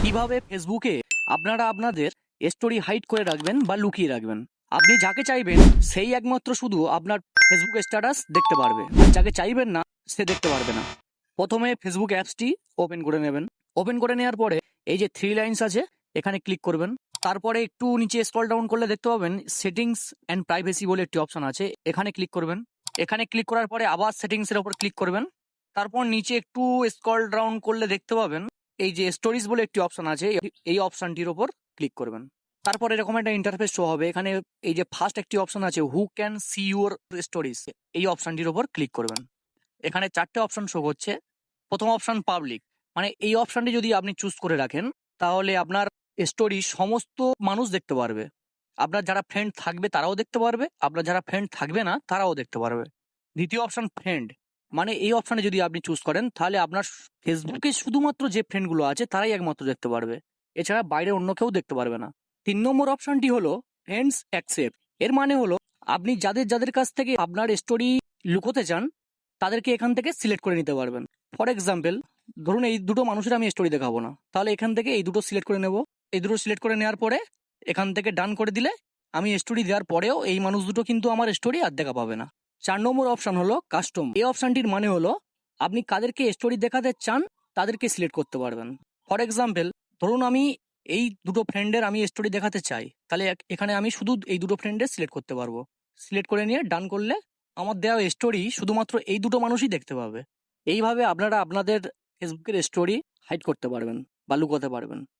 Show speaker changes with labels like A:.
A: কিভাবে ফেসবুকে আপনারা আপনাদের স্টোরি হাইড করে রাখবেন বা লুকিয়ে রাখবেন। আপনি যাকে চাইবেন সেই একমাত্র শুধু আপনার ফেসবুক স্ট্যাটাস দেখতে পারবে, আর যাকে চাইবেন না সে দেখতে পারবে না। প্রথমে ফেসবুক অ্যাপসটি ওপেন করে নেবেন। ওপেন করে নেওয়ার পরে এই যে থ্রি লাইনস আছে এখানে ক্লিক করবেন। তারপরে একটু নিচে স্ক্রল ডাউন করলে দেখতে পাবেন সেটিংস অ্যান্ড প্রাইভেসি বলে একটি অপশন আছে, এখানে ক্লিক করবেন। এখানে ক্লিক করার পরে আবার সেটিংসের ওপর ক্লিক করবেন। তারপর নিচে একটু স্ক্রল ডাউন করলে দেখতে পাবেন এই যে স্টোরিজ বলে একটি অপশন আছে, এই অপশনটির ওপর ক্লিক করবেন। তারপর এরকম একটা ইন্টারফেস শো হবে। এখানে এই যে ফার্স্ট একটি অপশন আছে who can see your stories, এই অপশনটির ওপর ক্লিক করবেন। এখানে চারটে অপশন শো করছে। প্রথম অপশন পাবলিক, মানে এই অপশনটি যদি আপনি চুজ করে রাখেন তাহলে আপনার স্টোরি সমস্ত মানুষ দেখতে পারবে। আপনার যারা ফ্রেন্ড থাকবে তারাও দেখতে পারবে, আপনার যারা ফ্রেন্ড থাকবে না তারাও দেখতে পারবে। দ্বিতীয় অপশন ফ্রেন্ড, মানে এই অপশনে যদি আপনি চুজ করেন তাহলে আপনার ফেসবুকে শুধুমাত্র যে ফ্রেন্ডগুলো আছে তারাই একমাত্র দেখতে পারবে, এছাড়া বাইরে অন্য কেউ দেখতে পারবে না। 3 নম্বর অপশনটি হলো ফ্রেন্ডস অ্যাকসেপ্ট। এর মানে হলো আপনি যাদের যাদের কাছ থেকে আপনার স্টোরি লুকোতে চান তাদেরকে এখান থেকে সিলেক্ট করে নিতে পারবেন। ফর এক্সাম্পল, ধরুন এই দুটো মানুষের আমি স্টোরি দেখাবো না, তাহলে এখান থেকে এই দুটো সিলেক্ট করে নেব। এই দুটো সিলেক্ট করে নেওয়ার পরে এখান থেকে ডান করে দিলে আমি স্টোরি দেওয়ার পরেও এই মানুষ দুটো কিন্তু আমার স্টোরি আর দেখা পাবে না। 4 নম্বর অপশন হলো কাস্টম। এই অপশনটির মানে হলো আপনি কাদেরকে স্টোরি দেখাতে চান তাদেরকে সিলেক্ট করতে পারবেন। ফর এক্সাম্পল, ধরুন আমি এই দুটো ফ্রেন্ডের আমি স্টোরি দেখাতে চাই, তাহলে এখানে আমি শুধু এই দুটো ফ্রেন্ডের সিলেক্ট করতে পারবো। সিলেক্ট করে নিয়ে ডান করলে আমার দেওয়া স্টোরি শুধুমাত্র এই দুটো মানুষই দেখতে পাবে। এইভাবে আপনারা আপনাদের ফেসবুকের স্টোরি হাইড করতে পারবেন বা লুকোতে পারবেন।